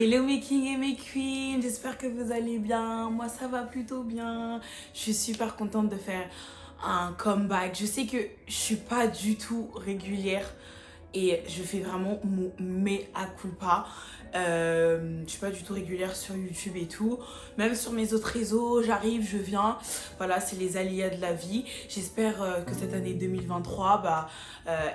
Hello mes kings et mes queens, j'espère que vous allez bien. Moi ça va plutôt bien. Je suis super contente de faire un comeback. Je sais que je suis pas du tout régulière et je fais vraiment mon mea culpa. Je suis pas du tout régulière sur YouTube et tout. Même sur mes autres réseaux, j'arrive, je viens. Voilà, c'est les aléas de la vie. J'espère que cette année 2023,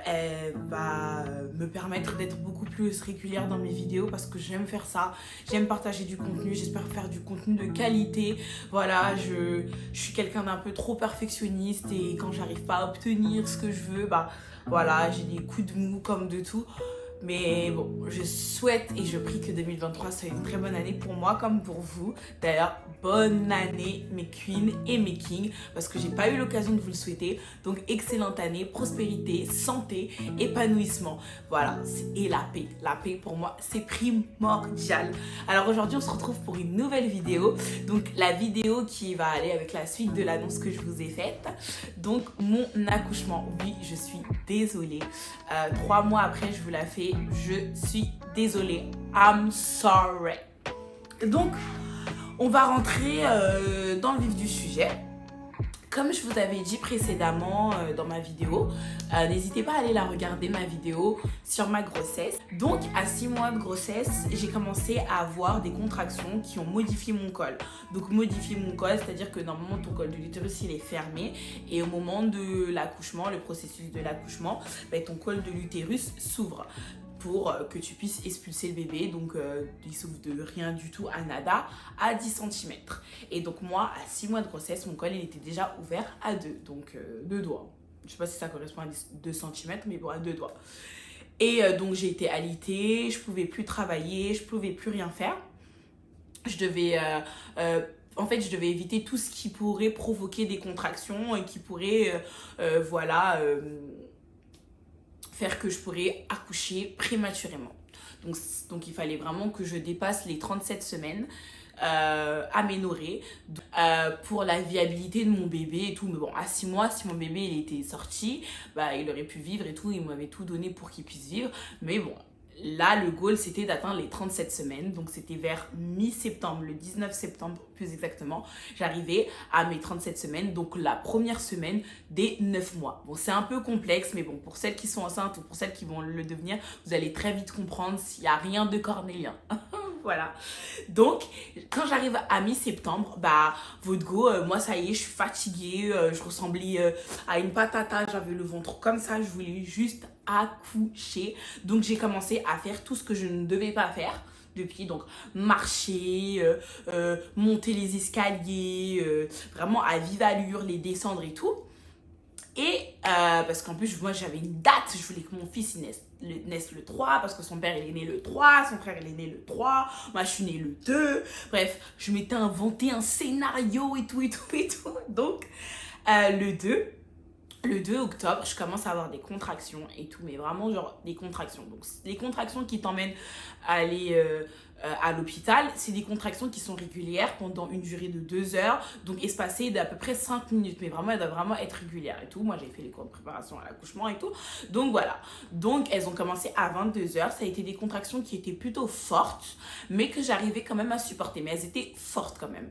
elle va me permettre d'être beaucoup plus régulière dans mes vidéos parce que j'aime faire ça. J'aime partager du contenu. J'espère faire du contenu de qualité. Voilà, je suis quelqu'un d'un peu trop perfectionniste et quand j'arrive pas à obtenir ce que je veux, voilà, j'ai des coups de mou comme de tout. Mais bon, je souhaite et je prie que 2023 soit une très bonne année pour moi comme pour vous. D'ailleurs, bonne année mes queens et mes kings parce que j'ai pas eu l'occasion de vous le souhaiter. Donc excellente année, prospérité, santé, épanouissement. Voilà, et la paix. La paix pour moi, c'est primordial. Alors aujourd'hui, on se retrouve pour une nouvelle vidéo. Donc la vidéo qui va aller avec la suite de l'annonce que je vous ai faite. Donc mon accouchement, oui, je suis désolée. 3 mois après, je vous la fais. Je suis désolée. I'm sorry. Donc, on va rentrer dans le vif du sujet. Comme je vous avais dit précédemment dans ma vidéo, n'hésitez pas à aller la regarder, ma vidéo sur ma grossesse. Donc, à 6 mois de grossesse, j'ai commencé à avoir des contractions qui ont modifié mon col. Donc, modifier mon col, c'est-à-dire que normalement, ton col de l'utérus, il est fermé. Et au moment de l'accouchement, le processus de l'accouchement, ton col de l'utérus s'ouvre pour que tu puisses expulser le bébé. Donc il s'ouvre de rien du tout à nada à 10 cm. Et donc moi, à 6 mois de grossesse, mon col il était déjà ouvert à 2, donc 2 doigts. Je sais pas si ça correspond à 2 cm, mais bon, à 2 doigts. Et donc j'ai été alitée, je pouvais plus travailler, je pouvais plus rien faire. Je devais... en fait, je devais éviter tout ce qui pourrait provoquer des contractions et qui pourrait, faire que je pourrais accoucher prématurément. Donc il fallait vraiment que je dépasse les 37 semaines aménorrhée pour la viabilité de mon bébé et tout. Mais bon, à 6 mois, si mon bébé il était sorti, il aurait pu vivre et tout. Il m'avait tout donné pour qu'il puisse vivre. Mais bon, là, le goal, c'était d'atteindre les 37 semaines. Donc, c'était vers mi-septembre, le 19 septembre plus exactement. J'arrivais à mes 37 semaines, donc la première semaine des 9 mois. Bon, c'est un peu complexe, mais bon, pour celles qui sont enceintes ou pour celles qui vont le devenir, vous allez très vite comprendre s'il n'y a rien de cornélien. Voilà. Donc, quand j'arrive à mi-septembre, votre go, moi, ça y est, je suis fatiguée. Je ressemblais à une patata. J'avais le ventre comme ça. Je voulais juste accoucher. Donc, j'ai commencé à faire tout ce que je ne devais pas faire depuis. Donc, marcher, monter les escaliers, vraiment à vive allure, les descendre et tout. Et parce qu'en plus, moi, j'avais une date. Je voulais que mon fils naisse le 3 parce que son père, il est né le 3, son frère, il est né le 3, moi, je suis née le 2. Bref, je m'étais inventé un scénario et tout, et tout, et tout. Donc, le 2 octobre, je commence à avoir des contractions et tout, mais vraiment genre des contractions. Donc les contractions qui t'emmènent à aller à l'hôpital, c'est des contractions qui sont régulières pendant une durée de 2 heures, donc espacées d'à peu près 5 minutes, mais vraiment elles doivent vraiment être régulières et tout. Moi j'ai fait les cours de préparation à l'accouchement et tout, donc voilà. Donc elles ont commencé à 22 heures, ça a été des contractions qui étaient plutôt fortes, mais que j'arrivais quand même à supporter, mais elles étaient fortes quand même.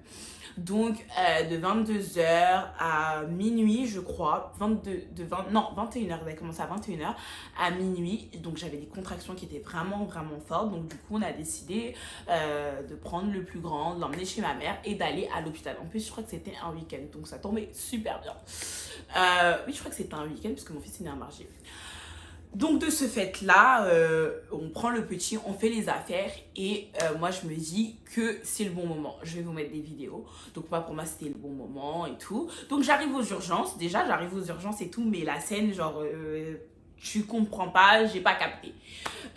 Donc, de 22h à minuit, je crois, 21h, elle a commencé à 21h, à minuit. Donc, j'avais des contractions qui étaient vraiment, vraiment fortes. Donc, du coup, on a décidé de prendre le plus grand, de l'emmener chez ma mère et d'aller à l'hôpital. En plus, je crois que c'était un week-end, donc ça tombait super bien. Oui, je crois que c'était un week-end parce que mon fils est né un mardi. Donc de ce fait-là, on prend le petit, on fait les affaires et moi je me dis que c'est le bon moment. Je vais vous mettre des vidéos. Donc moi, pour moi c'était le bon moment et tout. Donc j'arrive aux urgences. Déjà j'arrive aux urgences et tout, mais la scène genre tu comprends pas, j'ai pas capté.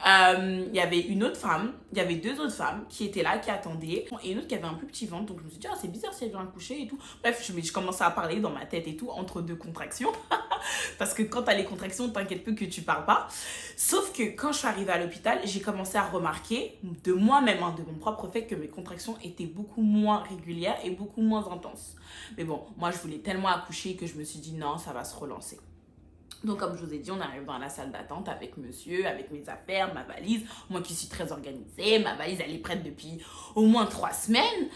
Il y avait une autre femme, il y avait 2 autres femmes qui étaient là, qui attendaient, et une autre qui avait un plus petit ventre. Donc je me suis dit, c'est bizarre si elle vient accoucher et tout. Bref, je commençais à parler dans ma tête et tout, entre 2 contractions. Parce que quand t'as les contractions, t'inquiète peu que tu parles pas. Sauf que quand je suis arrivée à l'hôpital, j'ai commencé à remarquer de moi-même, de mon propre fait, que mes contractions étaient beaucoup moins régulières et beaucoup moins intenses. Mais bon, moi je voulais tellement accoucher que je me suis dit non, ça va se relancer. Donc, comme je vous ai dit, on arrive dans la salle d'attente avec monsieur, avec mes affaires, ma valise. Moi qui suis très organisée, ma valise, elle est prête depuis au moins 3 semaines.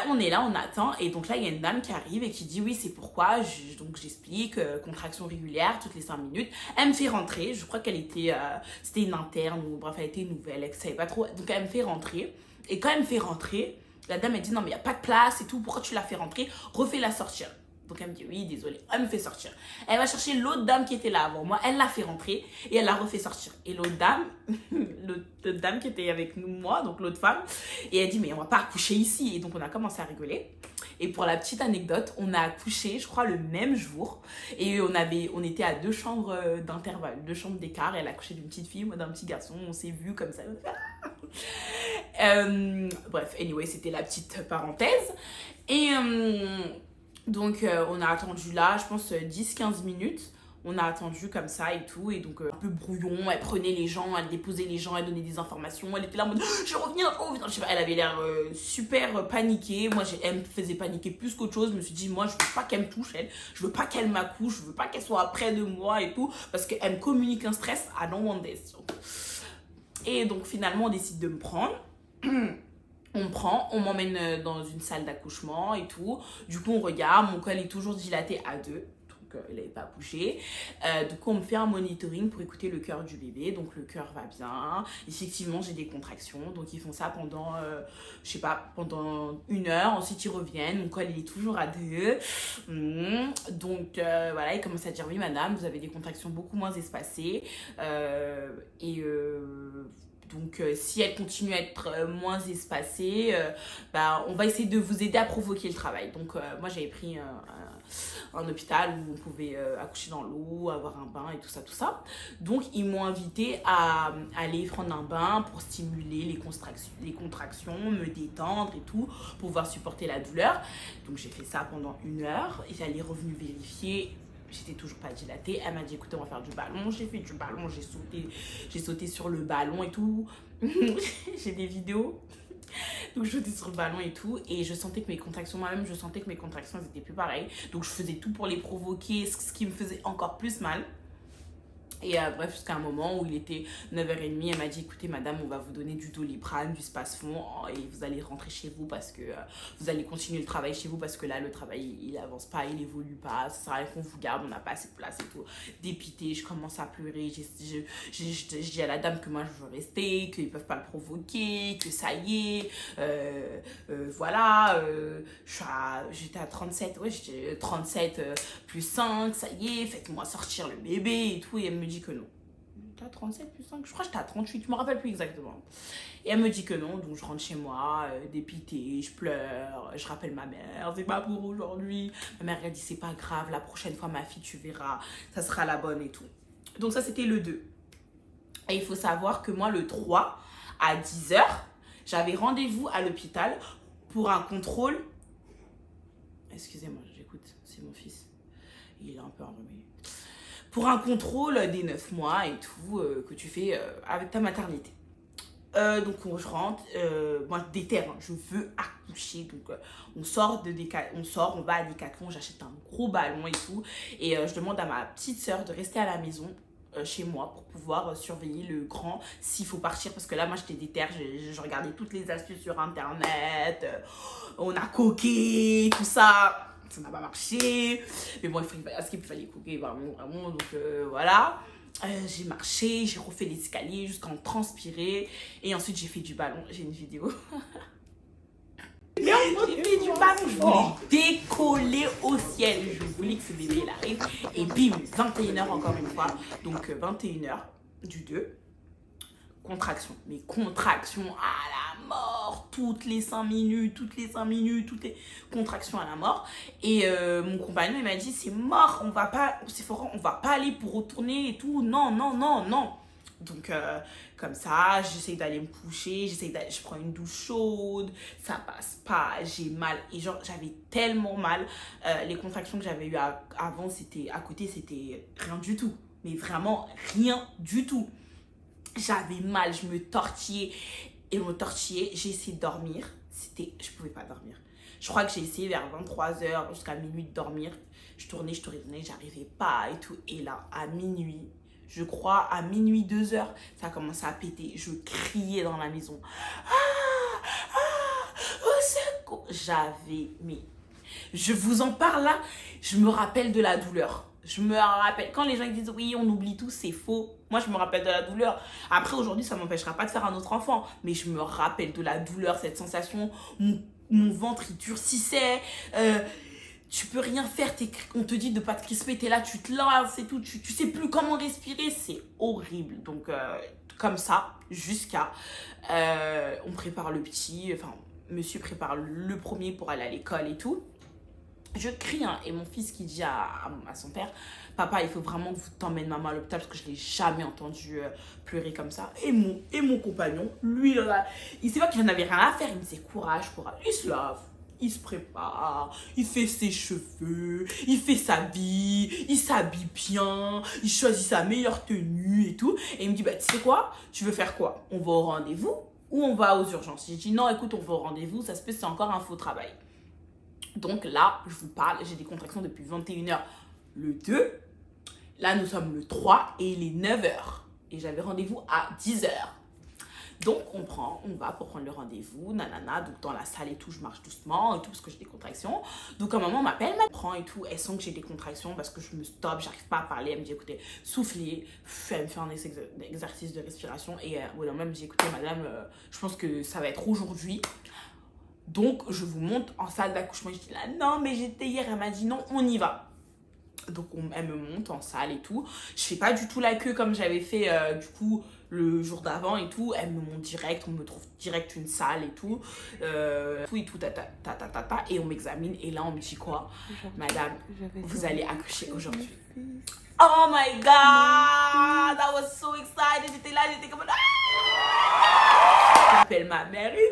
On est là, on attend. Et donc là, il y a une dame qui arrive et qui dit oui, c'est pourquoi. Donc, j'explique, contraction régulière toutes les 5 minutes. Elle me fait rentrer. Je crois qu'elle était, c'était une interne ou bref, elle était nouvelle, elle ne savait pas trop. Donc, elle me fait rentrer. Et quand elle me fait rentrer, la dame, elle dit non, mais il n'y a pas de place et tout. Pourquoi tu la fais rentrer? Refais-la sortir. Donc elle me dit oui, désolée, elle me fait sortir. Elle va chercher l'autre dame qui était là avant moi, elle l'a fait rentrer et elle l'a refait sortir. Et l'autre dame, l'autre dame qui était avec nous, moi, donc l'autre femme, et elle dit mais on va pas accoucher ici. Et donc on a commencé à rigoler. Et pour la petite anecdote, on a accouché, je crois, le même jour. Et on était à 2 chambres d'intervalle, 2 chambres d'écart. Elle a accouché d'une petite fille, moi d'un petit garçon. On s'est vus comme ça. Bref, anyway, c'était la petite parenthèse. Et donc, on a attendu là, je pense, 10-15 minutes. On a attendu comme ça et tout. Et donc, un peu brouillon. Elle prenait les gens, elle déposait les gens, elle donnait des informations. Elle était là en mode je vais revenir, oh, je sais pas, elle avait l'air super paniquée. Moi, elle me faisait paniquer plus qu'autre chose. Je me suis dit, moi, je veux pas qu'elle me touche, elle. Je veux pas qu'elle m'accouche. Je veux pas qu'elle soit près de moi et tout. Parce qu'elle me communique un stress. I don't want this. Et donc, finalement, on décide de me prendre. On m'emmène dans une salle d'accouchement et tout. Du coup, on regarde, mon col est toujours dilaté à 2. Donc, il n'avait pas bougé. Du coup, on me fait un monitoring pour écouter le cœur du bébé. Donc, le cœur va bien. Effectivement, j'ai des contractions. Donc, ils font ça pendant, je sais pas, pendant 1 heure. Ensuite, ils reviennent. Mon col, il est toujours à 2. Donc, voilà, ils commencent à dire, oui, madame, vous avez des contractions beaucoup moins espacées. Donc, si elle continue à être moins espacée, on va essayer de vous aider à provoquer le travail. Donc, moi, j'avais pris un hôpital où on pouvait accoucher dans l'eau, avoir un bain et tout ça, tout ça. Donc, ils m'ont invité à aller prendre un bain pour stimuler les contractions, me détendre et tout, pour pouvoir supporter la douleur. Donc, j'ai fait ça pendant 1 heure et elle est revenue vérifier. J'étais toujours pas dilatée. Elle m'a dit écoutez, on va faire du ballon. J'ai fait du ballon, j'ai sauté sur le ballon et tout. J'ai des vidéos. Donc je sautais sur le ballon et tout. Et je sentais que mes contractions, moi-même, je sentais que mes contractions étaient plus pareilles. Donc je faisais tout pour les provoquer, ce qui me faisait encore plus mal. Et bref, jusqu'à un moment où il était 9h30, elle m'a dit écoutez madame, on va vous donner du Doliprane, du Spasfon et vous allez rentrer chez vous parce que vous allez continuer le travail chez vous parce que là le travail il avance pas, il évolue pas, ça sert à rien qu'on vous garde, on n'a pas assez de place et tout. Dépitée, je commence à pleurer, je dis à la dame que moi je veux rester, qu'ils peuvent pas le provoquer, que ça y est, voilà, j'étais à 37, ouais j'étais 37 plus 5, ça y est, faites-moi sortir le bébé et tout. Et elle me dit que non. T'as 37 plus 5? Je crois que j'étais à 38, je me rappelle plus exactement. Et elle me dit que non, donc je rentre chez moi, dépitée, je pleure, je rappelle ma mère, c'est pas pour aujourd'hui. Ma mère elle dit c'est pas grave, la prochaine fois ma fille tu verras, ça sera la bonne et tout. Donc ça c'était le 2. Et il faut savoir que moi le 3 à 10h, j'avais rendez-vous à l'hôpital pour un contrôle. Excusez-moi, j'écoute, c'est mon fils. Il est un peu enrhumé. Pour un contrôle des 9 mois et tout, que tu fais avec ta maternité. Donc je rentre, moi déterre, je veux accoucher. Donc on va à Decathlon, j'achète un gros ballon et tout. Et je demande à ma petite sœur de rester à la maison chez moi pour pouvoir surveiller le grand s'il faut partir. Parce que là, moi j'étais déterre, je regardais toutes les astuces sur internet, on a coqué, tout ça. Ça n'a pas marché, mais bon, ce qu'il fallait coquer vraiment, donc voilà. J'ai marché, j'ai refait l'escalier jusqu'à en transpirer et ensuite j'ai fait du ballon. J'ai une vidéo. J'ai fait du ballon, je voulais décoller au ciel, je voulais que ce bébé il arrive et bim, 21h encore une fois, donc 21h du 2. Contraction, mais contraction à la mort, toutes les 5 minutes, toutes les contractions à la mort. Et mon compagnon il m'a dit c'est mort, on va pas aller pour retourner et tout, non. Donc comme ça, j'essaye d'aller me coucher, je prends une douche chaude, ça passe pas, j'ai mal. Et genre j'avais tellement mal, les contractions que j'avais eues avant, c'était rien du tout, mais vraiment rien du tout. J'avais mal, je me tortillais, j'ai essayé de dormir, je pouvais pas dormir. Je crois que j'ai essayé vers 23h jusqu'à minuit de dormir. Je tournais, j'arrivais pas et tout. Et là, à minuit, je crois à minuit 2h, ça a commencé à péter. Je criais dans la maison. Au secours. Mais je vous en parle là, je me rappelle de la douleur. Je me rappelle, quand les gens disent oui, on oublie tout, c'est faux. Moi, je me rappelle de la douleur. Après, aujourd'hui, ça ne m'empêchera pas de faire un autre enfant. Mais je me rappelle de la douleur, cette sensation, mon ventre, il durcissait. Tu peux rien faire, on te dit de pas te crisper, t'es là, tu te lances et tout, tu sais plus comment respirer, c'est horrible. Donc, comme ça, jusqu'à, on prépare le petit, enfin, monsieur prépare le premier pour aller à l'école et tout. Je crie, hein, et mon fils qui dit à son père, papa, il faut vraiment que vous t'emmènes maman à l'hôpital parce que je ne l'ai jamais entendu pleurer comme ça. Et mon compagnon, lui, là, il sait pas qu'il n'en avait rien à faire, il me dit courage, il se lave. Il se prépare, il fait ses cheveux, il fait sa vie, il s'habille bien, il choisit sa meilleure tenue et tout. Et il me dit, bah, tu sais quoi, tu veux faire quoi? On va au rendez-vous ou on va aux urgences? J'ai dit, non, écoute, on va au rendez-vous, ça se peut, c'est encore un faux travail. Donc là, je vous parle, j'ai des contractions depuis 21h le 2. Là, nous sommes le 3 et il est 9h. Et j'avais rendez-vous à 10h. Donc, on va pour prendre le rendez-vous, nanana. Donc, dans la salle et tout, je marche doucement et tout parce que j'ai des contractions. Donc, un moment, m'appelle, prend et tout. Elle sent que j'ai des contractions parce que je me stoppe, j'arrive pas à parler. Elle me dit, écoutez, soufflez. Elle me fait un exercice de respiration. Et elle me dit, écoutez, madame, je pense que ça va être aujourd'hui. Donc, je vous monte en salle d'accouchement. Je dis là, non, mais j'étais hier. Elle m'a dit, non, on y va. Donc, elle me monte en salle et tout. Je fais pas du tout la queue comme j'avais fait, du coup, le jour d'avant et tout. Elle me monte direct. On me trouve direct une salle et tout. Et on m'examine. Et là, on me dit quoi? Madame, vous allez accoucher aujourd'hui. Oh my God! I was so excited. J'étais là, j'étais comme... J'appelle ma mère et tout,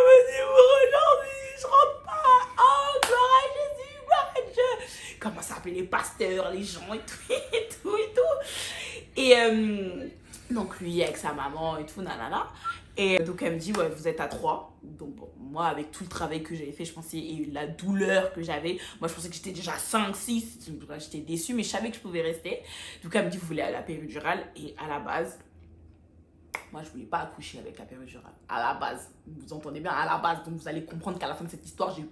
vas-y pour aujourd'hui, je rentre pas. Oh, gloire à Jésus, gloire à Dieu. Commence à appeler les pasteurs, les gens et tout, et tout, et tout. Et donc lui avec sa maman et tout, nanana. Et donc elle me dit, ouais, vous êtes à 3. Donc bon, moi avec tout le travail que j'avais fait, je pensais, et la douleur que j'avais, moi je pensais que j'étais déjà 5, 6. J'étais déçue, mais je savais que je pouvais rester. Donc elle me dit, vous voulez aller à la péridurale? Et à la base, moi, je ne voulais pas accoucher avec la péridurale. À la base. Vous entendez bien, à la base. Donc, vous allez comprendre qu'à la fin de cette histoire, j'ai eu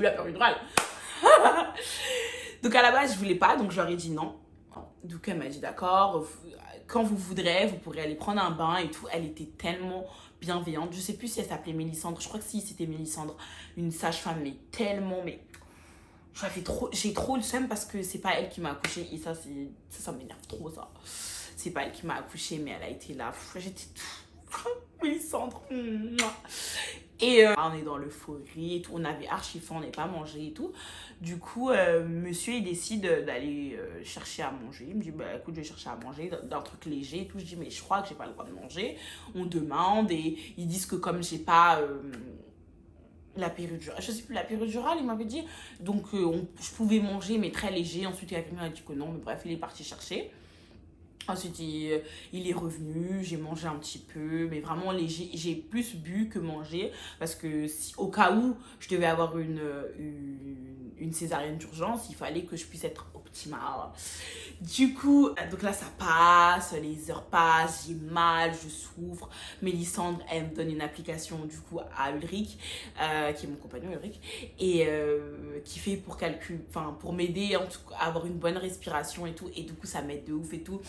la péridurale. Donc, à la base, je ne voulais pas. Donc, je leur ai dit non. Donc, elle m'a dit d'accord. Quand vous voudrez, vous pourrez aller prendre un bain et tout. Elle était tellement bienveillante. Je ne sais plus si elle s'appelait Mélissandre. Je crois que si, c'était Mélissandre. Une sage-femme, mais tellement... J'ai trop le seum parce que c'est pas elle qui m'a accouchée. Et ça m'énerve trop, ça. C'est pas elle qui m'a accouchée, mais elle a été là. J'étais Mélissandre. Et on est dans l'euphorie et tout. On avait archi faim, on n'est pas mangé et tout. Du coup, monsieur, il décide d'aller chercher à manger. Il me dit, bah écoute, je vais chercher à manger d'un truc léger et tout. Je dis, mais je crois que j'ai pas le droit de manger. On demande et ils disent que comme j'ai pas... la péridurale, je sais plus, la péridurale, il m'avait dit. Donc, je pouvais manger, mais très léger. Ensuite, quelqu'un m'a dit que non, mais bref, il est parti chercher. Ensuite, il est revenu, j'ai mangé un petit peu, mais vraiment léger. J'ai plus bu que mangé parce que au cas où je devais avoir une césarienne d'urgence, il fallait que je puisse être optimale. Du coup, donc là, ça passe, les heures passent, j'ai mal, je souffre. Mélissandre, elle me donne une application du coup à Ulrich, qui est mon compagnon Ulrich, et qui fait pour m'aider en tout cas, à avoir une bonne respiration et tout. Et du coup, ça m'aide de ouf et tout.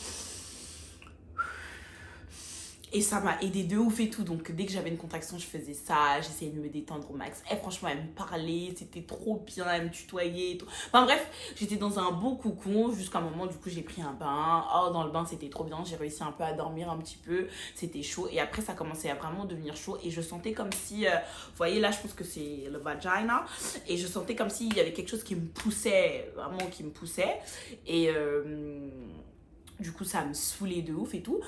Et ça m'a aidé de ouf et tout. Donc, dès que j'avais une contraction, je faisais ça. J'essayais de me détendre au max. Et franchement, elle me parlait. C'était trop bien. Elle me tutoyait et tout. Enfin bref, j'étais dans un beau cocon. Jusqu'à un moment, du coup, j'ai pris un bain. Oh, dans le bain, c'était trop bien. J'ai réussi un peu à dormir un petit peu. C'était chaud. Et après, ça commençait à vraiment devenir chaud. Et je sentais comme si... vous voyez, là, je pense que c'est le vagina. Et je sentais comme s'il y avait quelque chose qui me poussait. Vraiment, qui me poussait. Et du coup, ça me saoulait de ouf et tout.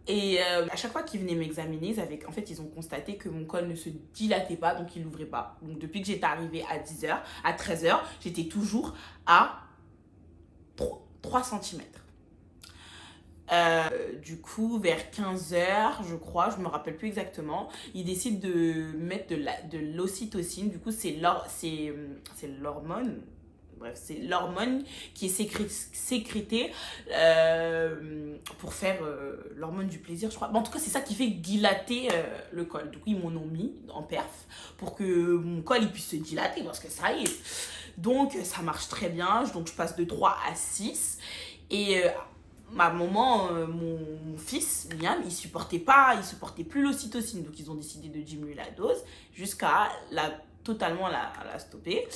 Et à chaque fois qu'ils venaient m'examiner, en fait, ils ont constaté que mon col ne se dilatait pas, donc il n'ouvrait pas. Donc depuis que j'étais arrivée à 10h, à 13h, j'étais toujours à 3 cm. Du coup, vers 15 h, je crois, je me rappelle plus exactement, ils décident de mettre de l'ocytocine. Du coup, c'est l'hormone. Bref, c'est l'hormone qui est sécrétée pour faire l'hormone du plaisir, je crois. Bon, en tout cas, c'est ça qui fait dilater le col. Du coup, ils m'en ont mis en perf pour que mon col il puisse se dilater parce que ça y est. Donc, ça marche très bien. Donc, je passe de 3 à 6. Et ma maman, mon fils, Liam, il supportait plus l'ocytocine. Donc, ils ont décidé de diminuer la dose jusqu'à totalement la stopper.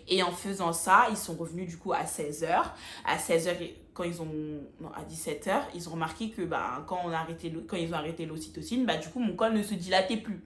Et en faisant ça, ils sont revenus du coup à 16 h. À 16 h, quand ils ont... Non, à 17 h, ils ont remarqué que quand ils ont arrêté l'ocytocine, du coup, mon col ne se dilatait plus.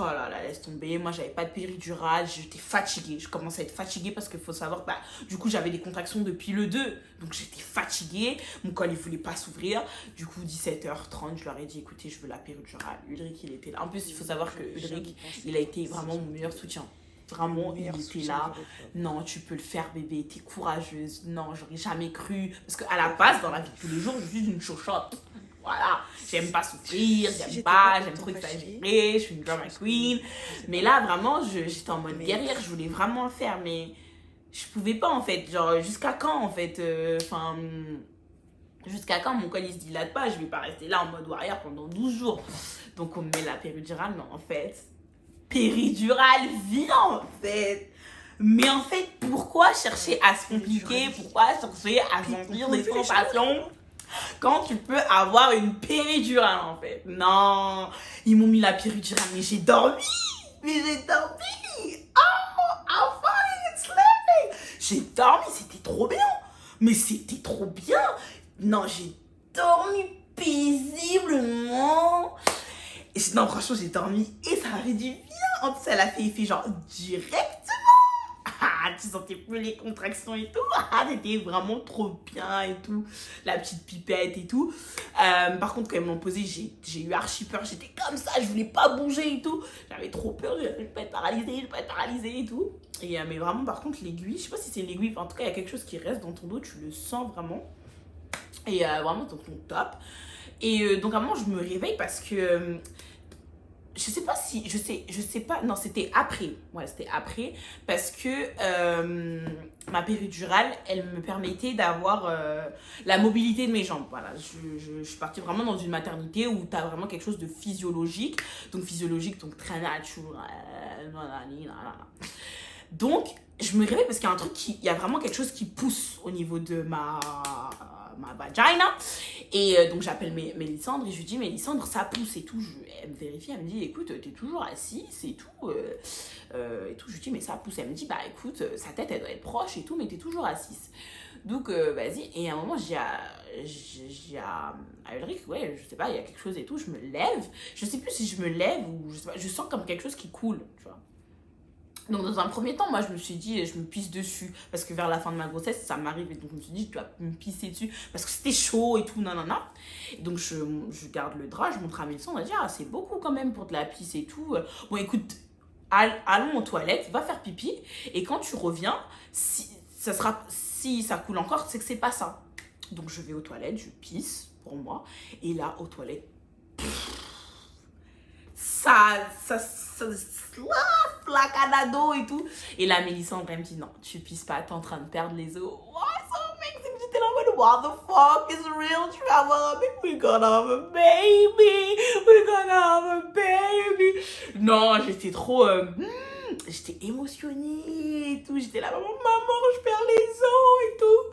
Oh là là, laisse tomber. Moi, j'avais pas de péridurale. J'étais fatiguée. Je commençais à être fatiguée parce qu'il faut savoir que du coup, j'avais des contractions depuis le 2. Donc, j'étais fatiguée. Mon col, il voulait pas s'ouvrir. Du coup, 17 h 30, je leur ai dit, écoutez, je veux la péridurale. Ulrich, il était là. En plus, il faut savoir que Ulrich, il a été vraiment mon meilleur soutien. Vraiment, il était là. Non, tu peux le faire, bébé. T'es courageuse. Non, j'aurais jamais cru. Parce qu'à la base, dans la vie de tous les jours, je suis une chochotte. Voilà, j'aime pas souffrir, j'aime trop exagérer, je suis une drama queen. Mais là, vraiment, j'étais en mode guerrière, je voulais vraiment le faire, mais je pouvais pas en fait. Genre, jusqu'à quand en fait jusqu'à quand mon col il se dilate pas? Je vais pas rester là en mode warrior pendant 12 jours. Donc, on me met la péridurale, mais en fait, péridurale vient en fait. Mais en fait, pourquoi chercher à se compliquer? Pourquoi chercher à sentir des sensations quand tu peux avoir une péridurale en fait? Non, ils m'ont mis la péridurale, mais j'ai dormi. Enfin, j'ai dormi, c'était trop bien. Mais c'était trop bien. Non, j'ai dormi paisiblement. Non, franchement, j'ai dormi et ça m'a fait du bien. En plus, elle a fait effet genre direct. Tu sentais plus les contractions et tout. C'était vraiment trop bien et tout. La petite pipette et tout. Par contre, quand ils m'ont posé, j'ai eu archi peur. J'étais comme ça, je voulais pas bouger et tout. J'avais trop peur, je vais pas être paralysée et tout. Et, mais vraiment, par contre, l'aiguille, je sais pas si c'est l'aiguille, en tout cas, il y a quelque chose qui reste dans ton dos, tu le sens vraiment. Et vraiment, donc top. Et donc, à un moment, je me réveille parce que... je sais pas, non, c'était après. Ouais, c'était après. Parce que ma péridurale, elle me permettait d'avoir la mobilité de mes jambes. Voilà, je suis partie vraiment dans une maternité où tu as vraiment quelque chose de physiologique. Donc, donc très naturel. Donc, je me réveille parce qu'il y a il y a vraiment quelque chose qui pousse au niveau de ma vagina. Et donc j'appelle Mélissandre et je lui dis, Mélissandre, ça pousse et tout. Elle me vérifie, elle me dit, écoute, t'es toujours assise et tout. Et tout. Je lui dis, mais ça pousse. Elle me dit, écoute, sa tête, elle doit être proche et tout, mais t'es toujours assise. Donc vas-y. Et à un moment, j'ai à Ulrich, ouais, je sais pas, il y a quelque chose et tout. Je me lève. Je sais plus si je me lève ou je sais pas. Je sens comme quelque chose qui coule, tu vois. Donc, dans un premier temps, moi, je me suis dit, je me pisse dessus. Parce que vers la fin de ma grossesse, ça m'arrive. Et donc, je me suis dit, tu vas me pisser dessus. Parce que c'était chaud et tout, nanana. Et donc, je garde le drap, je montre à Mélissa. On a dit, c'est beaucoup quand même pour de la pisse et tout. Bon, écoute, allons aux toilettes, va faire pipi. Et quand tu reviens, si ça coule encore, c'est que c'est pas ça. Donc, je vais aux toilettes, je pisse pour moi. Et là, aux toilettes, flacanado et tout. Et là, Mélissandre, elle me dit, non, tu pisses pas, t'es en train de perdre les os. Oh, ça mec, j'étais là en mode, what the fuck is real? Tu vas avoir un bébé, we're gonna have a baby. Non, j'étais trop... j'étais émotionnée et tout. J'étais là, maman, je perds les os et tout.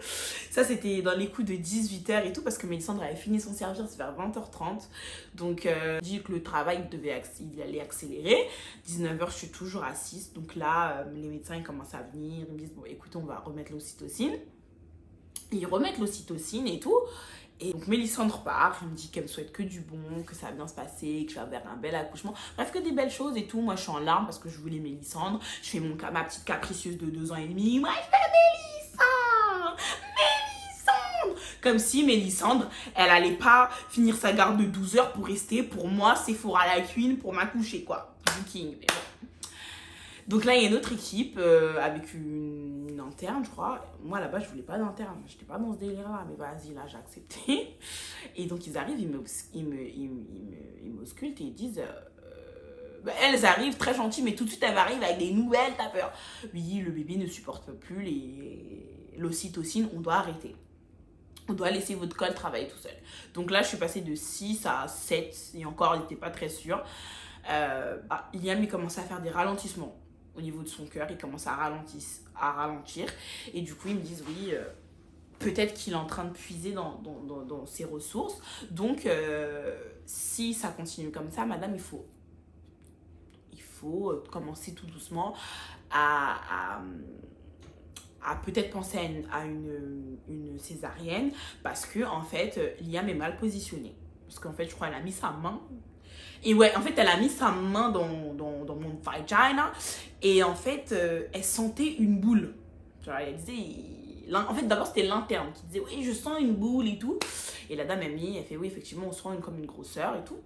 Ça, c'était dans les coups de 18 h et tout, parce que Mélissandre avait fini son service vers 20 h 30. Donc, dit que le travail, il allait accélérer. 19 h, je suis toujours assise. Donc là, les médecins, ils commencent à venir. Ils me disent, bon, écoutez, on va remettre l'ocytocine. Ils remettent l'ocytocine et tout. Et donc, Mélissandre part. Elle me dit qu'elle me souhaite que du bon, que ça va bien se passer, que je vais avoir un bel accouchement. Bref, que des belles choses et tout. Moi, je suis en larmes parce que je voulais Mélissandre. Je fais ma petite capricieuse de 2 ans et demi. Moi, je veux Mélissandre! Comme si Mélissandre, elle allait pas finir sa garde de 12 h pour rester pour moi, Sephora la Queen, pour m'accoucher, quoi. Booking. Donc là, il y a une autre équipe avec une interne, je crois. Moi, là-bas, je voulais pas d'interne. J'étais pas dans ce délire-là. Mais vas-y, là, j'ai accepté. Et donc, ils arrivent, ils m'auscultent et ils disent... bah, elles arrivent très gentilles, mais tout de suite, elles arrivent avec des nouvelles, t'as peur. Oui, le bébé ne supporte plus l'ocytocine, on doit arrêter. On doit laisser votre col travailler tout seul. Donc là, je suis passée de 6 à 7. Et encore, il n'était pas très sûr. Liam, il commençait à faire des ralentissements au niveau de son cœur. Il commence à ralentir. Et du coup, ils me disent, oui, peut-être qu'il est en train de puiser dans ses ressources. Donc, si ça continue comme ça, madame, il faut commencer tout doucement à peut-être penser à une césarienne, parce que en fait Liam est mal positionné, parce qu'en fait je crois qu'elle a mis sa main, et ouais, en fait elle a mis sa main dans mon vagina, et en fait elle sentait une boule, genre elle disait, en fait d'abord c'était l'interne qui disait oui je sens une boule et tout, et la dame elle fait oui effectivement on sent comme une grosseur et tout,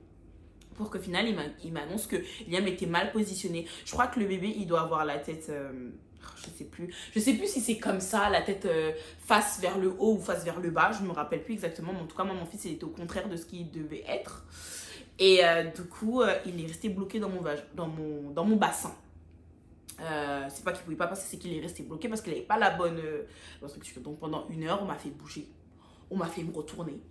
pour qu'au final il m'annonce que Liam était mal positionné. Je crois que le bébé il doit avoir la tête je sais plus si c'est comme ça, la tête face vers le haut ou face vers le bas, je me rappelle plus exactement, mais en tout cas moi mon fils il était au contraire de ce qu'il devait être, et du coup il est resté bloqué dans mon bassin. C'est pas qu'il pouvait pas passer, c'est qu'il est resté bloqué parce qu'il avait pas la bonne instruction. Donc pendant 1 heure on m'a fait bouger, on m'a fait me retourner,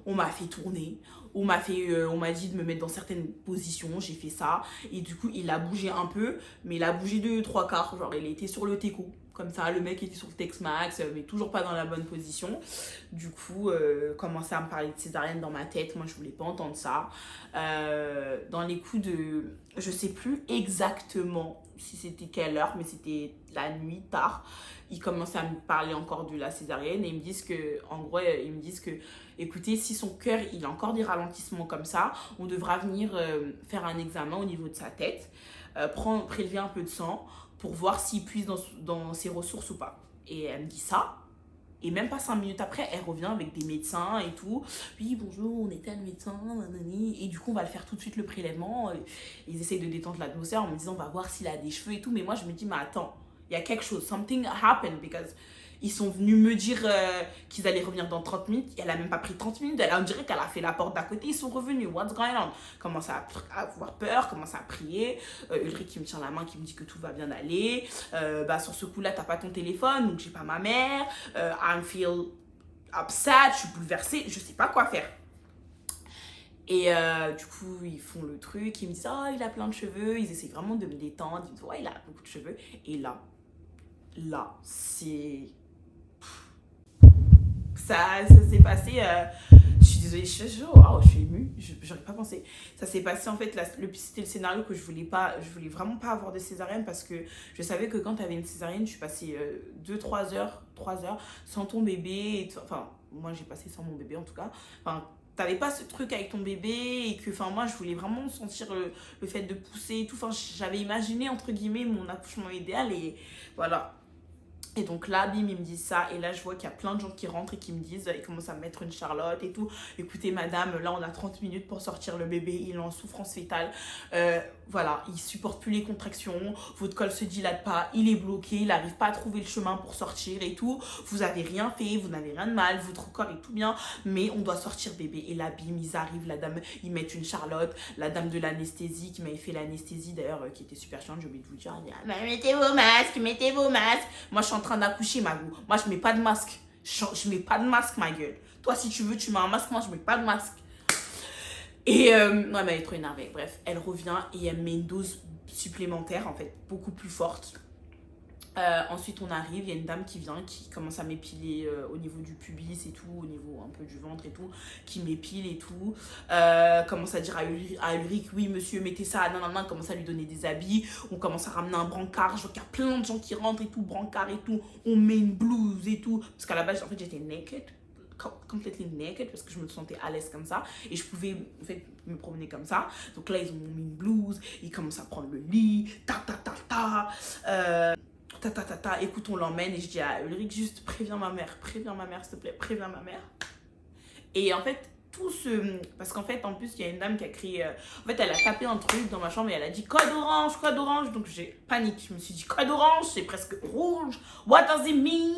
on m'a fait tourner, on m'a dit de me mettre dans certaines positions, j'ai fait ça, et du coup il a bougé un peu, mais il a bougé de 3/4, genre il était sur le teco, comme ça, le mec était sur le Tex-Max, mais toujours pas dans la bonne position. Du coup, commençait à me parler de césarienne dans ma tête, moi je voulais pas entendre ça. Dans les coups de... Je sais plus exactement si c'était quelle heure, mais c'était la nuit, tard. Ils commençaient à me parler encore de la césarienne, et ils me disent que, en gros, écoutez, si son cœur, il a encore des ralentissements comme ça, on devra venir faire un examen au niveau de sa tête, prélever un peu de sang pour voir s'il puise dans ses ressources ou pas. Et elle me dit ça, et même pas 5 minutes après, elle revient avec des médecins et tout. Oui, bonjour, on est tel médecin, nanani. Et du coup, on va le faire tout de suite, le prélèvement. Ils essayent de détendre l'atmosphère en me disant, on va voir s'il a des cheveux et tout. Mais moi, je me dis, mais attends, il y a quelque chose. Something happened, because ils sont venus me dire qu'ils allaient revenir dans 30 minutes. Elle a même pas pris 30 minutes. On dirait qu'elle a fait la porte d'à côté. Ils sont revenus. What's going on? Commence à avoir peur, commence à prier. Ulrich qui me tient la main, qui me dit que tout va bien aller. Sur ce coup-là, t'as pas ton téléphone, donc j'ai pas ma mère. I feel upset, je suis bouleversée. Je sais pas quoi faire. Et du coup, ils font le truc. Ils me disent, oh, il a plein de cheveux. Ils essaient vraiment de me détendre. Ils me disent, ouais, il a beaucoup de cheveux. Et là, c'est... Ça s'est passé, je suis désolée, je suis émue, j'aurais pas pensé. Ça s'est passé en fait, c'était le scénario que je voulais vraiment pas avoir de césarienne, parce que je savais que quand tu avais une césarienne, je suis passée 3 heures sans ton bébé, enfin moi j'ai passé sans mon bébé en tout cas, enfin t'avais pas ce truc avec ton bébé, et que enfin moi je voulais vraiment sentir le fait de pousser et tout, enfin j'avais imaginé entre guillemets mon accouchement idéal, et voilà. Et donc là, bim, ils me disent ça. Et là, je vois qu'il y a plein de gens qui rentrent et qui me disent, ils commencent à me mettre une Charlotte et tout. Écoutez, madame, là, on a 30 minutes pour sortir le bébé. Il est en souffrance fétale. Voilà, il supporte plus les contractions. Votre col se dilate pas. Il est bloqué. Il n'arrive pas à trouver le chemin pour sortir et tout. Vous avez rien fait. Vous n'avez rien de mal. Votre corps est tout bien. Mais on doit sortir bébé. Et là, bim, ils arrivent. La dame, ils mettent une Charlotte. La dame de l'anesthésie qui m'avait fait l'anesthésie, d'ailleurs, qui était super chiante. J'ai oublié de vous dire. Mettez vos masques, mettez vos masques. Moi, je suis en train d'accoucher, ma gueule. Moi, je mets pas de masque. Je mets pas de masque, ma gueule. Toi, si tu veux, tu mets un masque. Moi, je mets pas de masque. Et ouais, mais elle est trop énervée. Bref, elle revient et elle met une dose supplémentaire, en fait, beaucoup plus forte. Ensuite, on arrive, il y a une dame qui vient, qui commence à m'épiler au niveau du pubis et tout, au niveau un peu du ventre et tout, qui m'épile et tout. Commence à dire à Ulrich, oui monsieur, mettez ça, nanana, commence à lui donner des habits. On commence à ramener un brancard, je vois qu'il y a plein de gens qui rentrent et tout, brancard et tout. On met une blouse et tout, parce qu'à la base, en fait, j'étais naked. Completely naked, parce que je me sentais à l'aise comme ça, et je pouvais en fait me promener comme ça. Donc là, ils ont mis une blouse, ils commencent à prendre le lit, écoute, on l'emmène, et je dis à Ulrich, juste préviens ma mère, s'il te plaît, préviens ma mère. Et en fait, tout ce... Parce qu'en fait, en plus, il y a une dame qui a crié... En fait, elle a tapé un truc dans ma chambre et elle a dit code orange, code orange. Donc, j'ai paniqué. Je me suis dit code orange, c'est presque rouge. What does it mean?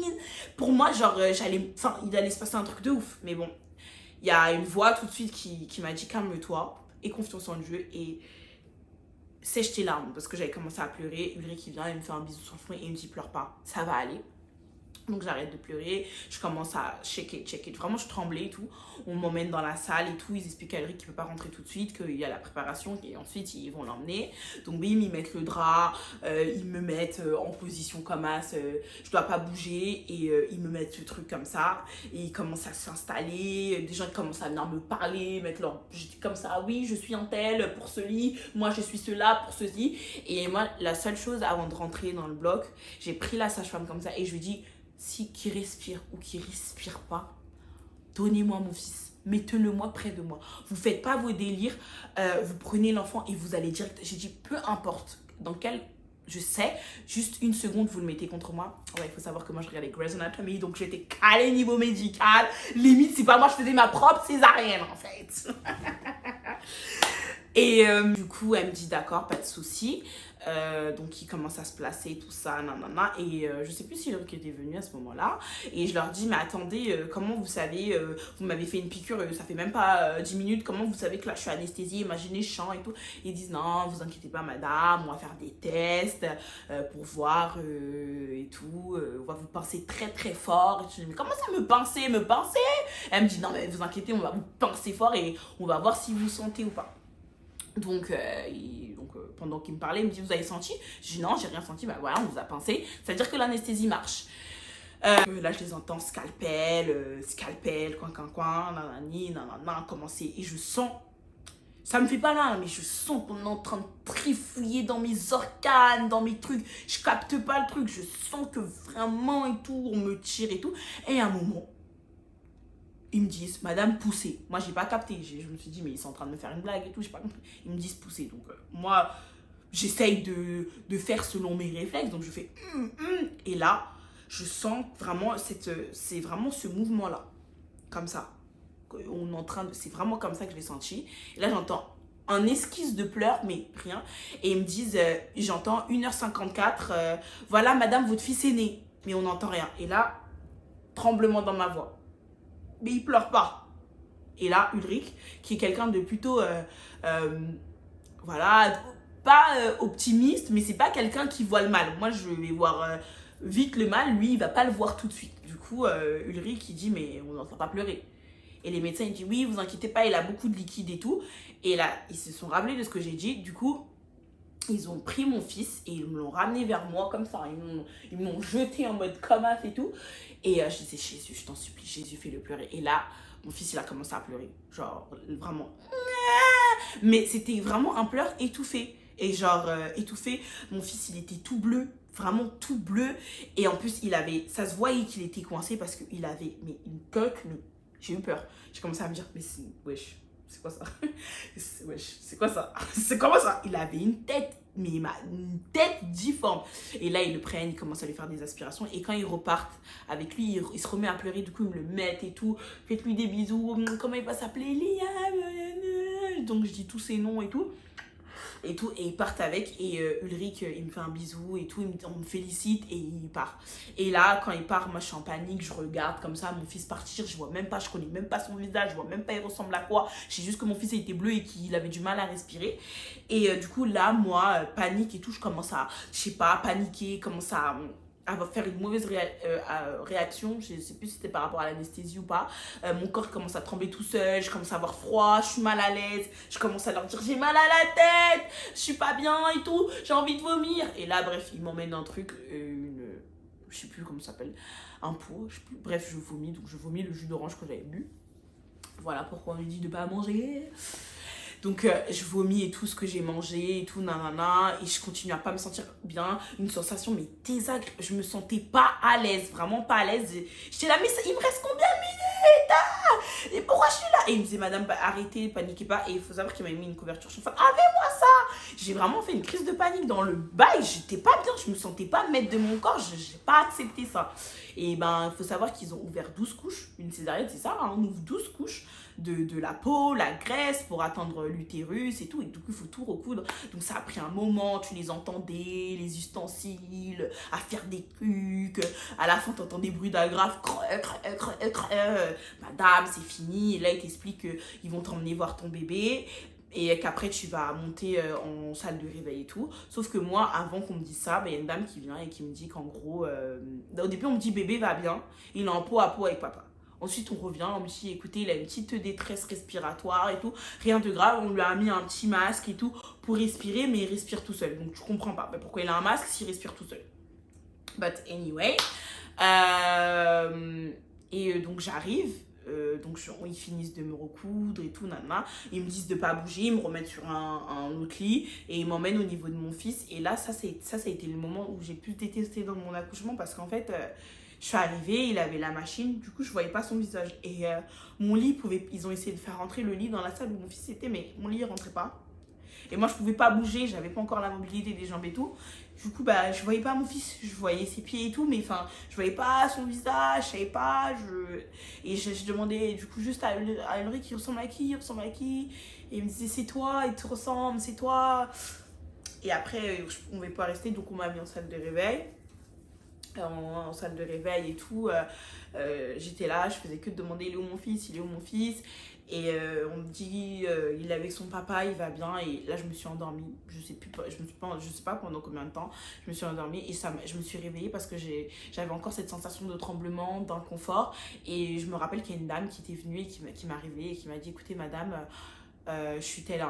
Pour moi, genre, Enfin, il allait se passer un truc de ouf. Mais bon, il y a une voix tout de suite qui m'a dit calme-toi, aie confiance en Dieu et sèche tes larmes. Parce que j'avais commencé à pleurer. Ulrich qui vient, il me fait un bisou sur le front et il me dit pleure pas, ça va aller. Donc j'arrête de pleurer, je commence à checker. Vraiment, je tremblais et tout. On m'emmène dans la salle et tout. Ils expliquent à Ulrich qu'il ne peut pas rentrer tout de suite, qu'il y a la préparation et ensuite ils vont l'emmener. Donc bim, ils mettent le drap, ils me mettent en position comme as, je dois pas bouger et ils me mettent ce truc comme ça. Et ils commencent à s'installer. Des gens commencent à venir me parler, mettre leur... J'étais comme ça, oui, je suis un tel pour ce lit, moi je suis cela pour ceci. Et moi, la seule chose avant de rentrer dans le bloc, j'ai pris la sage-femme comme ça et je lui dis... Si qui respire ou qui respire pas, donnez-moi mon fils. Mettez-le-moi près de moi. Vous faites pas vos délires. Vous prenez l'enfant et vous allez direct. J'ai dit, peu importe dans quel... Je sais, juste une seconde, vous le mettez contre moi. Ouais, il faut savoir que moi, je regardais Grey's Anatomy, donc j'étais calée niveau médical. Limite, c'est pas moi, je faisais ma propre césarienne, en fait. Et du coup, elle me dit d'accord, pas de souci. Donc, ils commencent à se placer, tout ça, nanana. Et je sais plus si Ulrich était venu à ce moment-là. Et je leur dis, mais attendez, comment vous savez, vous m'avez fait une piqûre, ça fait même pas 10 minutes, comment vous savez que là je suis anesthésiée, imaginez, je chante et tout. Ils disent, non, vous inquiétez pas, madame, on va faire des tests pour voir et tout. On va vous pincer très très fort. Et je dis, mais comment ça me pincer? Elle me dit, non, mais vous inquiétez, on va vous pincer fort et on va voir si vous sentez ou pas. Donc, pendant qu'il me parlait, il me dit, vous avez senti? Je dis, non, j'ai rien senti. Bah voilà, on vous a pincé. C'est-à-dire que l'anesthésie marche. Là, je les entends scalpel, coin, nanani, nanana, commencer. Et je sens, ça me fait pas là, mais je sens qu'on est en train de trifouiller dans mes organes, dans mes trucs. Je capte pas le truc. Je sens que vraiment et tout, on me tire et tout. Et à un moment, ils me disent, madame, poussez. Moi, j'ai pas capté. Je me suis dit, mais ils sont en train de me faire une blague et tout, j'ai pas compris. Ils me disent, poussez. Donc, moi, j'essaye de faire selon mes réflexes. Donc, je fais, Et là, je sens vraiment, c'est vraiment ce mouvement-là. Comme ça. On est en train de, c'est vraiment comme ça que je l'ai senti. Et là, j'entends un esquisse de pleurs, mais rien. Et ils me disent, j'entends 1h54, voilà, madame, votre fils est né. Mais on n'entend rien. Et là, tremblement dans ma voix. Mais il pleure pas. Et là, Ulrich, qui est quelqu'un de plutôt, voilà, pas optimiste, mais c'est pas quelqu'un qui voit le mal. Moi, je vais voir vite le mal, lui, il va pas le voir tout de suite. Du coup, Ulrich, il dit, mais on n'entend pas pleurer. Et les médecins, ils disent, oui, vous inquiétez pas, il a beaucoup de liquide et tout. Et là, ils se sont rappelés de ce que j'ai dit. Du coup, ils ont pris mon fils et ils me l'ont ramené vers moi comme ça. Ils m'ont jeté en mode coma et tout. Et je disais, Jésus, je t'en supplie, Jésus, fais-le pleurer. Et là, mon fils, il a commencé à pleurer. Genre, vraiment. Mais c'était vraiment un pleur étouffé. Et genre, étouffé, mon fils, il était tout bleu. Vraiment tout bleu. Et en plus, ça se voyait qu'il était coincé parce qu'il avait une coque. J'ai eu peur. J'ai commencé à me dire, mais wesh. C'est quoi ça? Wesh, c'est quoi ça? C'est comment ça? Il avait une tête, mais une tête difforme. Et là, ils le prennent, ils commencent à lui faire des aspirations. Et quand ils repartent avec lui, il se remet à pleurer. Du coup, ils me le mettent et tout. Faites-lui des bisous. Comment il va s'appeler? Liam. Donc, je dis tous ses noms et tout. Et ils partent avec. Et Ulrich, il me fait un bisou et tout. On me félicite et il part. Et là, quand il part, moi, je suis en panique. Je regarde comme ça mon fils partir. Je vois même pas, je connais même pas son visage. Je vois même pas, il ressemble à quoi. Je sais juste que mon fils, il était bleu et qu'il avait du mal à respirer. Et du coup, là, moi, panique et tout. Je commence à, je sais pas, paniquer. Commence à faire une mauvaise réaction. Je sais plus si c'était par rapport à l'anesthésie ou pas. Mon corps commence à trembler tout seul. Je commence à avoir froid. Je suis mal à l'aise. Je commence à leur dire, j'ai mal à la tête. Je suis pas bien et tout. J'ai envie de vomir. Et là, bref, ils m'emmènent un truc, je sais plus comment ça s'appelle, un pot. Je sais plus. Bref, je vomis. Donc, je vomis le jus d'orange que j'avais bu. Voilà pourquoi on me dit de pas manger. Donc, je vomis et tout ce que j'ai mangé et tout, nanana. Et je continue à pas me sentir bien. Une sensation, mais désagréable. Je me sentais pas à l'aise, vraiment pas à l'aise. J'étais là, mais il me reste combien de minutes? Et pourquoi je suis là? Et il me disait, madame, arrêtez, paniquez pas. Et il faut savoir qu'il m'a mis une couverture chauffante. Avez-moi J'ai vraiment fait une crise de panique dans le bail. J'étais pas bien, je me sentais pas maître de mon corps. J'ai pas accepté ça. Et ben, il faut savoir qu'ils ont ouvert 12 couches. Une césarienne, c'est ça, hein, on ouvre 12 couches de la peau, la graisse pour atteindre l'utérus et tout. Et du coup, il faut tout recoudre. Donc, ça a pris un moment. Tu les entendais, les ustensiles, à faire des trucs. À la fin, tu entends des bruits d'agrafes. Madame, c'est fini. Et là, ils t'expliquent qu'ils vont t'emmener voir ton bébé et qu'après tu vas monter en salle de réveil et tout. Sauf que moi, avant qu'on me dise ça, il y a une dame qui vient et qui me dit qu'en gros, au début on me dit bébé va bien, il est en peau à peau avec papa. Ensuite on revient, on me dit écoutez, il a une petite détresse respiratoire et tout, rien de grave, on lui a mis un petit masque et tout pour respirer, mais il respire tout seul. Donc je comprends pas pourquoi il a un masque s'il respire tout seul. But anyway, donc j'arrive. Ils finissent de me recoudre et tout, nanana. Ils me disent de pas bouger, ils me remettent sur un autre lit et ils m'emmènent au niveau de mon fils. Et là, ça a été le moment où j'ai plus détesté dans mon accouchement parce qu'en fait, je suis arrivée, il avait la machine, du coup, je voyais pas son visage. Et mon lit ils ont essayé de faire rentrer le lit dans la salle où mon fils était, mais mon lit il rentrait pas. Et moi, je pouvais pas bouger, j'avais pas encore la mobilité des jambes et tout. Du coup, je voyais pas mon fils, je voyais ses pieds et tout, mais enfin, je voyais pas son visage, je savais pas. Et je demandais du coup juste à Ulrich, il ressemble à qui, il ressemble à qui. Et il me disait, c'est toi, il te ressemble, c'est toi. Et après, je pouvais pas rester, donc on m'a mis en salle de réveil. En salle de réveil et tout. J'étais là, je faisais que de demander, il est où mon fils, il est où mon fils. Et on me dit, il est avec son papa, il va bien. Et là, je me suis endormie. Je sais pas pendant combien de temps. Je me suis endormie et je me suis réveillée parce que j'avais encore cette sensation de tremblement, d'inconfort. Et je me rappelle qu'il y a une dame qui était venue et qui m'a réveillée et qui m'a dit, écoutez, madame, je suis telle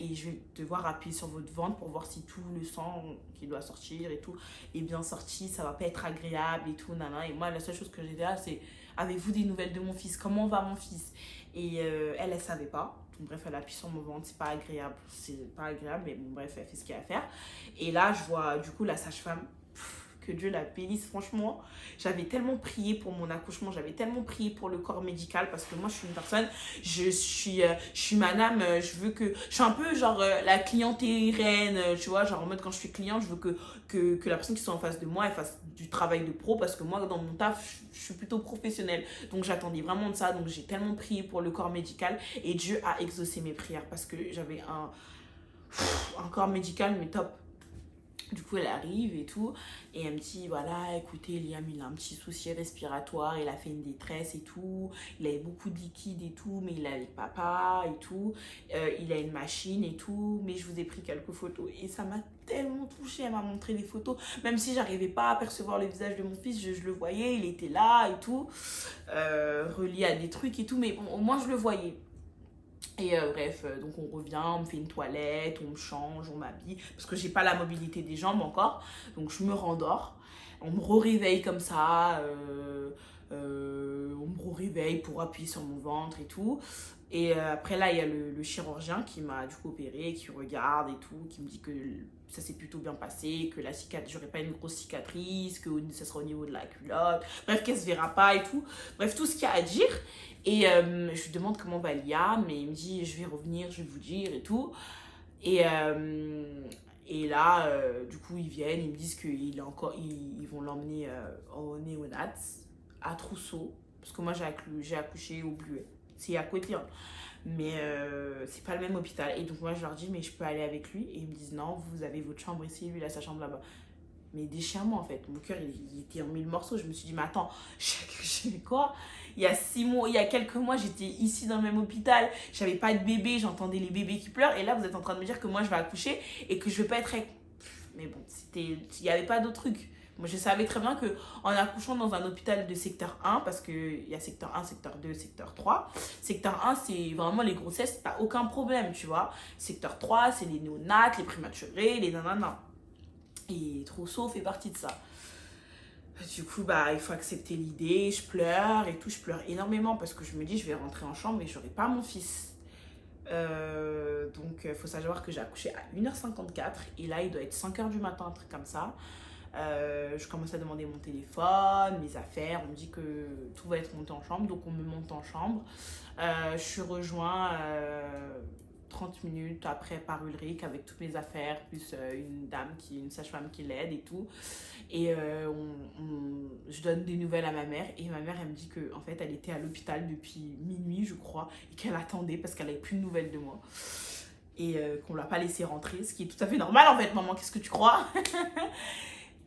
et je vais devoir appuyer sur votre ventre pour voir si tout le sang qui doit sortir et tout est bien sorti, ça va pas être agréable et tout, nana. Et moi, la seule chose que j'ai dit là, c'est avez-vous des nouvelles de mon fils, comment va mon fils? Et elle savait pas. Donc, bref, elle appuie sur mon ventre, c'est pas agréable, mais bon, bref, elle fait ce qu'il y a à faire. Et là, je vois du coup la sage-femme, que Dieu la bénisse, franchement, j'avais tellement prié pour mon accouchement, j'avais tellement prié pour le corps médical parce que moi je suis une personne, je suis madame, je suis un peu genre la clientérienne, tu vois, genre en mode quand je suis cliente, je veux que la personne qui soit en face de moi, elle fasse du travail de pro parce que moi dans mon taf, je suis plutôt professionnelle. Donc j'attendais vraiment de ça, donc j'ai tellement prié pour le corps médical et Dieu a exaucé mes prières parce que j'avais un corps médical mais top. Du coup, elle arrive et tout, et elle me dit, voilà, écoutez, Liam, il a un petit souci respiratoire, il a fait une détresse et tout, il avait beaucoup de liquide et tout, mais il est avec papa et tout, il a une machine et tout, mais je vous ai pris quelques photos. Et ça m'a tellement touchée, elle m'a montré des photos, même si j'arrivais pas à percevoir le visage de mon fils, je le voyais, il était là et tout, relié à des trucs et tout, mais bon, au moins je le voyais. Et bref, donc on revient, on me fait une toilette, on me change, on m'habille, parce que j'ai pas la mobilité des jambes encore, donc je me rendors, on me réveille comme ça, on me réveille pour appuyer sur mon ventre et tout. Et après là, il y a le chirurgien qui m'a du coup opéré, qui regarde et tout, qui me dit que ça s'est plutôt bien passé, que la cicatrice, j'aurais pas une grosse cicatrice, que ça sera au niveau de la culotte, bref, qu'elle se verra pas et tout. Bref, tout ce qu'il y a à dire. Et je lui demande comment va Liam, mais il me dit je vais revenir, je vais vous dire et tout. Et là, du coup, ils viennent, ils me disent qu'ils vont l'emmener au néonat à Trousseau, parce que moi j'ai accouché au Bluet. C'est à côté, hein. Mais c'est pas le même hôpital. Et donc moi je leur dis mais je peux aller avec lui. Et ils me disent non, vous avez votre chambre ici, lui il a sa chambre là-bas. Mais déchirement en fait, mon cœur il était en mille morceaux. Je me suis dit mais attends, j'ai accouché quoi? Il y a 6 mois, il y a quelques mois j'étais ici dans le même hôpital, j'avais pas de bébé, j'entendais les bébés qui pleurent. Et là vous êtes en train de me dire que moi je vais accoucher et que je vais pas être avec... Mais bon, il y avait pas d'autre truc. Moi, je savais très bien qu'en accouchant dans un hôpital de secteur 1, parce qu'il y a secteur 1, secteur 2, secteur 3, secteur 1, c'est vraiment les grossesses, t'as aucun problème, tu vois. Secteur 3, c'est les néonates, les prématurés, les nanana. Et Trousseau fait partie de ça. Du coup, il faut accepter l'idée, je pleure et tout, je pleure énormément parce que je me dis, je vais rentrer en chambre et j'aurai pas mon fils. Donc, il faut savoir que j'ai accouché à 1h54 et là, il doit être 5h du matin, un truc comme ça. Je commence à demander mon téléphone, mes affaires, on me dit que tout va être monté en chambre, donc on me monte en chambre. Je suis rejointe 30 minutes après par Ulrich avec toutes mes affaires, plus une sage-femme qui l'aide et tout. Et je donne des nouvelles à ma mère et ma mère elle me dit que en fait elle était à l'hôpital depuis minuit je crois et qu'elle attendait parce qu'elle avait plus de nouvelles de moi et qu'on l'a pas laissé rentrer, ce qui est tout à fait normal en fait. Maman, qu'est-ce que tu crois?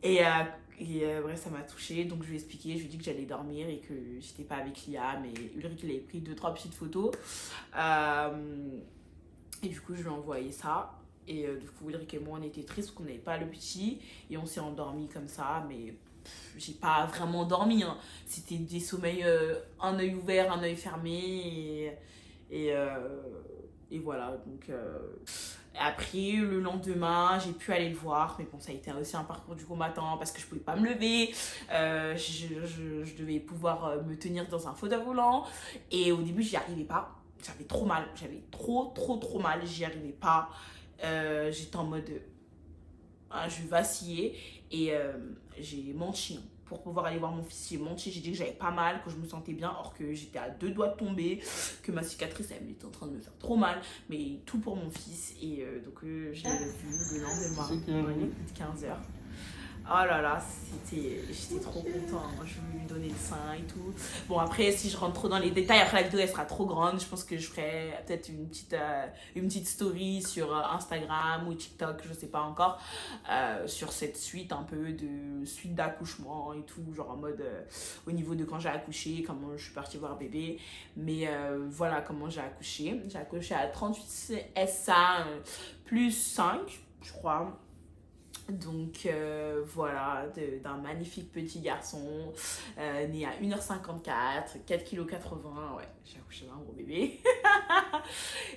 Bref, ça m'a touchée, donc je lui ai expliqué, je lui ai dit que j'allais dormir et que j'étais pas avec Liam, et Ulrich il avait pris 2-3 petites photos et du coup je lui ai envoyé ça. Et du coup Ulrich et moi on était tristes qu'on n'avait pas le petit et on s'est endormi comme ça, mais j'ai pas vraiment dormi, hein. C'était des sommeils, un œil ouvert, un œil fermé et, et voilà. Donc après le lendemain j'ai pu aller le voir, mais bon ça a été aussi un parcours du combattant parce que je pouvais pas me lever, je devais pouvoir me tenir dans un fauteuil roulant et au début j'y arrivais pas, j'avais trop mal, j'avais trop mal, j'y arrivais pas. J'étais en mode je vacillais et j'ai menti, hein. Pour pouvoir aller voir mon fils, j'ai menti, j'ai dit que j'avais pas mal, que je me sentais bien, or que j'étais à 2 doigts de tomber, que ma cicatrice elle était en train de me faire trop mal, mais tout pour mon fils. Et donc je l'ai vu le lendemain, il est 15h. Oh là là, j'étais trop contente, hein. Je voulais lui donner le sein et tout. Bon après, si je rentre trop dans les détails, après la vidéo elle sera trop grande. Je pense que je ferai peut-être une petite story sur Instagram ou TikTok, je sais pas encore, sur cette suite un peu de suite d'accouchement et tout, genre en mode au niveau de quand j'ai accouché, comment je suis partie voir bébé. Mais voilà comment j'ai accouché. J'ai accouché à 38 SA plus 5, je crois. Donc voilà, d'un magnifique petit garçon né à 1h54, 4,80 kg. Ouais, j'ai accouché d'un gros bébé.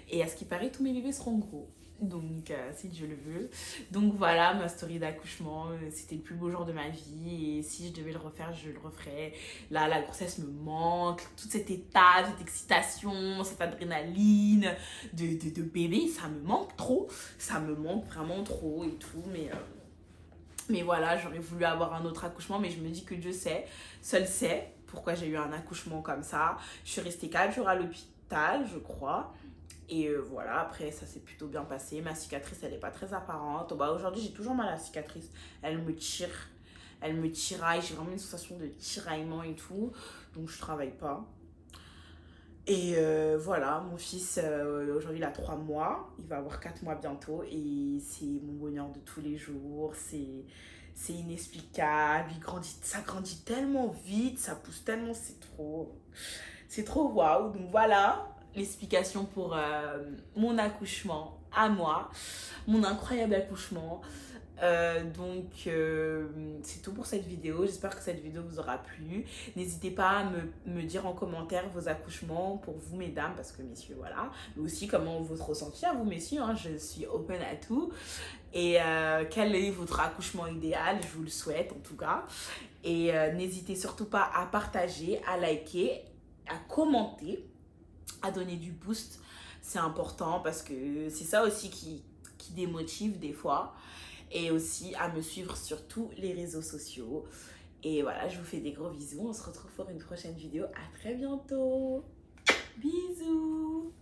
Et à ce qui paraît, tous mes bébés seront gros. Donc si Dieu le veut. Donc voilà ma story d'accouchement. C'était le plus beau jour de ma vie et si je devais le refaire, je le referais. Là la grossesse me manque, toute cette étape, cette excitation, cette adrénaline de bébé, ça me manque trop. Ça me manque vraiment trop et tout. Mais voilà, j'aurais voulu avoir un autre accouchement, mais je me dis que Dieu sait, seul sait pourquoi j'ai eu un accouchement comme ça. Je suis restée 4 jours à l'hôpital, je crois. Et voilà, après ça s'est plutôt bien passé. Ma cicatrice, elle n'est pas très apparente. Bah, aujourd'hui, j'ai toujours mal à la cicatrice. Elle me tiraille. J'ai vraiment une sensation de tiraillement et tout. Donc je travaille pas. Et voilà, mon fils, aujourd'hui, il a 3 mois. Il va avoir 4 mois bientôt. Et c'est mon bonheur de tous les jours. C'est inexplicable. Ça grandit tellement vite. Ça pousse tellement. C'est trop waouh. Donc voilà l'explication pour mon accouchement à moi. Mon incroyable accouchement. C'est tout pour cette vidéo. J'espère que cette vidéo vous aura plu. N'hésitez pas à me dire en commentaire vos accouchements pour vous mesdames, parce que messieurs voilà, mais aussi comment votre ressenti à vous messieurs, hein. Je suis open à tout. Et quel est votre accouchement idéal? Je vous le souhaite en tout cas. Et n'hésitez surtout pas à partager, à liker, à commenter, à donner du boost. C'est important parce que c'est ça aussi qui démotive des fois. Et aussi à me suivre sur tous les réseaux sociaux. Et voilà, je vous fais des gros bisous. On se retrouve pour une prochaine vidéo. À très bientôt. Bisous.